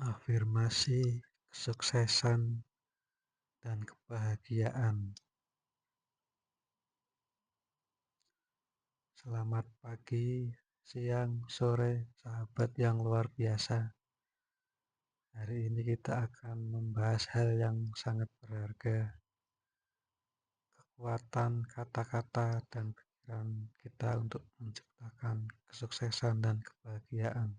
Afirmasi kesuksesan dan kebahagiaan. Selamat pagi, siang, sore, sahabat yang luar biasa. Hari ini kita akan membahas hal yang sangat berharga. Kekuatan kata-kata dan pikiran kita untuk menciptakan kesuksesan dan kebahagiaan.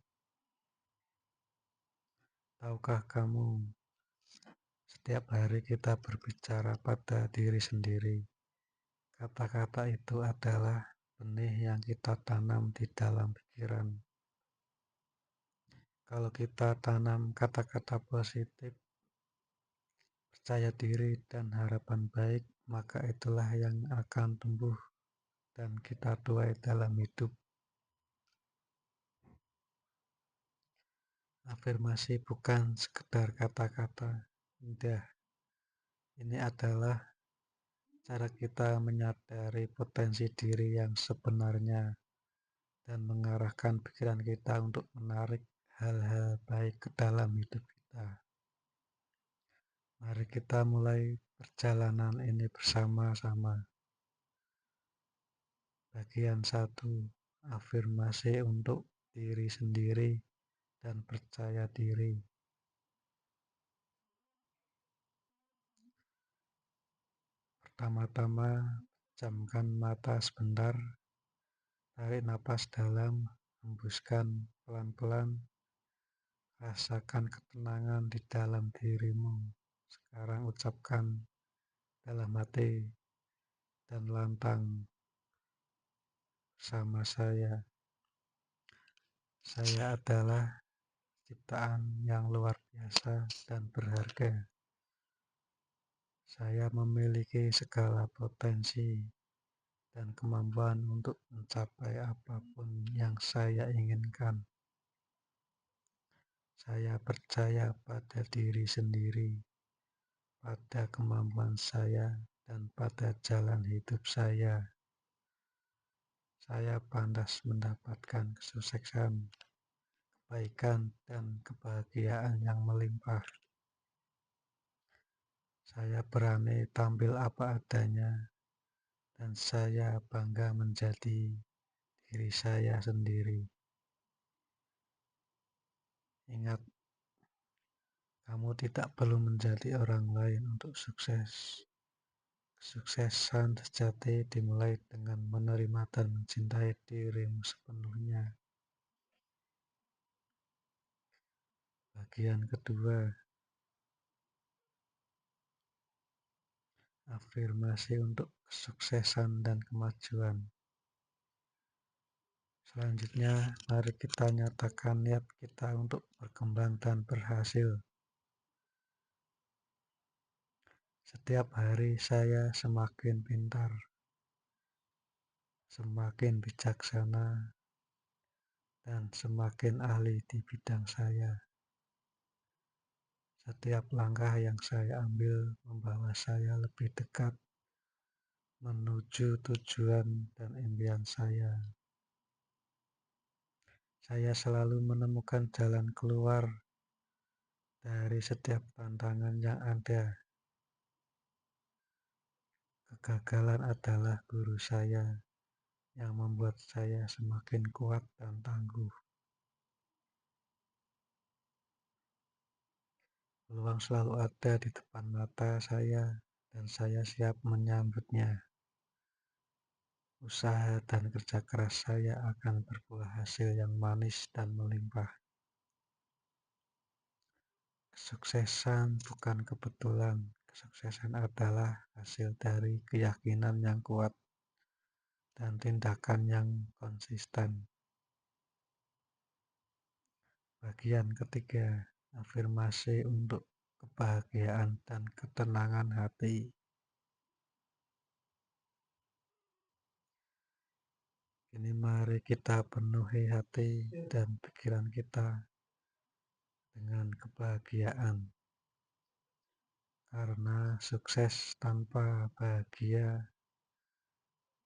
Tahukah kamu, setiap hari kita berbicara pada diri sendiri. Kata-kata itu adalah benih yang kita tanam di dalam pikiran. Kalau kita tanam kata-kata positif, percaya diri, dan harapan baik, maka itulah yang akan tumbuh dan kita tuai dalam hidup. Afirmasi bukan sekedar kata-kata indah. Ini adalah cara kita menyadari potensi diri yang sebenarnya dan mengarahkan pikiran kita untuk menarik hal-hal baik ke dalam hidup kita. Mari kita mulai perjalanan ini bersama-sama. Bagian 1, afirmasi untuk diri sendiri dan percaya diri. Pertama-tama, pejamkan mata sebentar, tarik napas dalam, hembuskan pelan-pelan, rasakan ketenangan di dalam dirimu. Sekarang ucapkan dalam hati dan lantang bersama saya. Saya adalah ciptaan yang luar biasa dan berharga. Saya memiliki segala potensi dan kemampuan untuk mencapai apapun yang saya inginkan. Saya percaya pada diri sendiri, pada kemampuan saya, dan pada jalan hidup saya. Saya pantas mendapatkan kesuksesan, kebaikan, dan kebahagiaan yang melimpah. Saya berani tampil apa adanya, dan saya bangga menjadi diri saya sendiri. Ingat, kamu tidak perlu menjadi orang lain untuk sukses. Kesuksesan sejati dimulai dengan menerima dan mencintai dirimu sepenuhnya. Bagian kedua, afirmasi untuk kesuksesan dan kemajuan. Selanjutnya, mari kita nyatakan niat kita untuk berkembang dan berhasil. Setiap hari saya semakin pintar, semakin bijaksana, dan semakin ahli di bidang saya. Setiap langkah yang saya ambil membawa saya lebih dekat menuju tujuan dan impian saya. Saya selalu menemukan jalan keluar dari setiap tantangan yang ada. Kegagalan adalah guru saya yang membuat saya semakin kuat dan tangguh. Peluang selalu ada di depan mata saya dan saya siap menyambutnya. Usaha dan kerja keras saya akan berbuah hasil yang manis dan melimpah. Kesuksesan bukan kebetulan. Kesuksesan adalah hasil dari keyakinan yang kuat dan tindakan yang konsisten. Bagian ketiga, afirmasi untuk kebahagiaan dan ketenangan hati. Kini mari kita penuhi hati dan pikiran kita dengan kebahagiaan. Karena sukses tanpa bahagia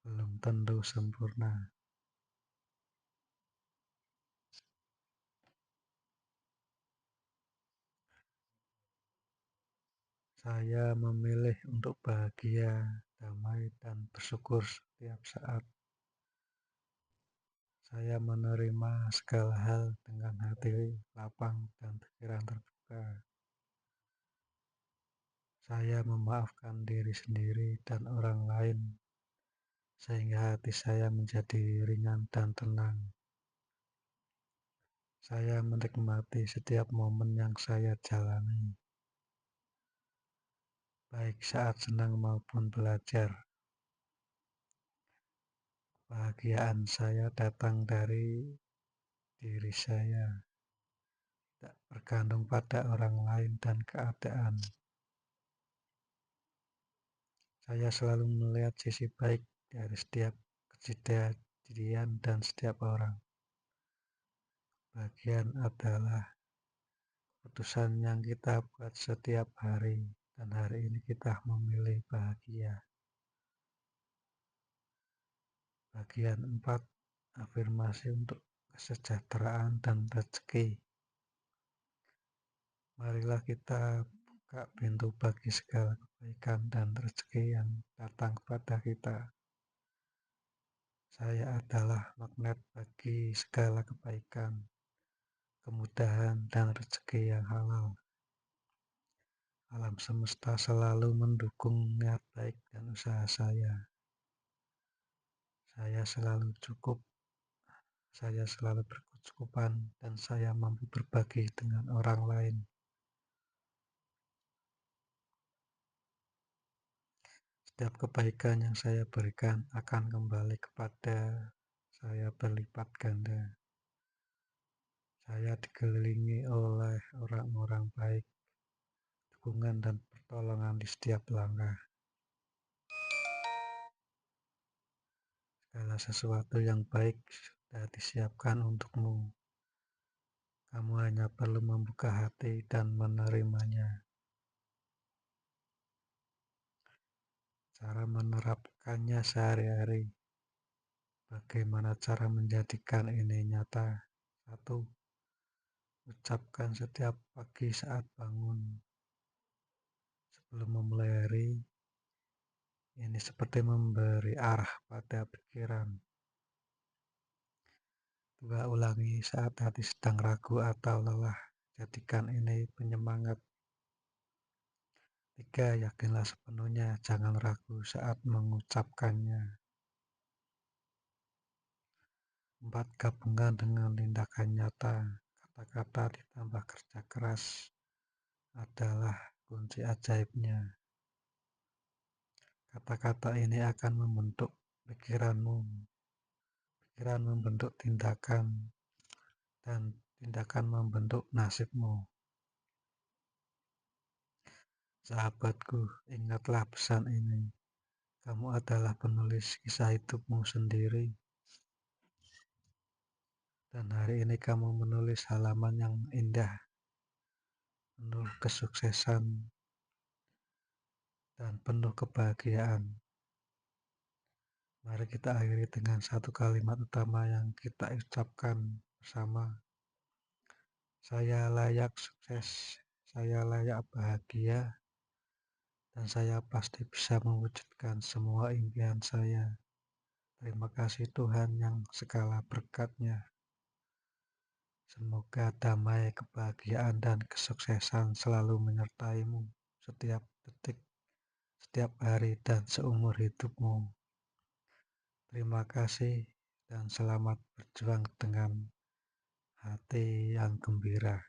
belum tentu sempurna. Saya memilih untuk bahagia, damai, dan bersyukur setiap saat. Saya menerima segala hal dengan hati lapang dan pikiran terbuka. Saya memaafkan diri sendiri dan orang lain, sehingga hati saya menjadi ringan dan tenang. Saya menikmati setiap momen yang saya jalani, baik saat senang maupun belajar. Kebahagiaan saya datang dari diri saya, tak bergantung pada orang lain dan keadaan. Saya selalu melihat sisi baik dari setiap kejadian dan setiap orang. Bagian adalah keputusan yang kita buat setiap hari, dan hari ini kita memilih bahagia. Bagian 4, afirmasi untuk kesejahteraan dan rezeki. Marilah kita buka pintu bagi segala kebaikan dan rezeki yang datang kepada kita. Saya adalah magnet bagi segala kebaikan, kemudahan, dan rezeki yang halal. Alam semesta selalu mendukung niat baik dan usaha saya. Saya selalu cukup, saya selalu berkecukupan, dan saya mampu berbagi dengan orang lain. Setiap kebaikan yang saya berikan akan kembali kepada saya berlipat ganda. Saya dikelilingi oleh orang-orang baik, dukungan dan pertolongan di setiap langkah. Segala sesuatu yang baik sudah disiapkan untukmu. Kamu hanya perlu membuka hati dan menerimanya. Cara menerapkannya sehari-hari. Bagaimana cara menjadikan ini nyata? 1. Ucapkan setiap pagi saat bangun. Sebelum memulai hari, ini seperti memberi arah pada pikiran. 2. Ulangi saat hati sedang ragu atau lelah. Jadikan ini penyemangat. 3. Yakinlah sepenuhnya, jangan ragu saat mengucapkannya. 4. Gabungkan dengan tindakan nyata. Kata-kata ditambah kerja keras adalah kunci ajaibnya. Kata-kata ini akan membentuk pikiranmu. Pikiran membentuk tindakan, dan tindakan membentuk nasibmu. Sahabatku, ingatlah pesan ini. Kamu adalah penulis kisah hidupmu sendiri. Dan hari ini kamu menulis halaman yang indah, penuh kesuksesan, dan penuh kebahagiaan. Mari kita akhiri dengan satu kalimat utama yang kita ucapkan bersama. Saya layak sukses, saya layak bahagia, dan saya pasti bisa mewujudkan semua impian saya. Terima kasih Tuhan yang segala berkat-Nya. Semoga damai, kebahagiaan, dan kesuksesan selalu menyertaimu setiap detik, setiap hari, dan seumur hidupmu. Terima kasih dan selamat berjuang dengan hati yang gembira.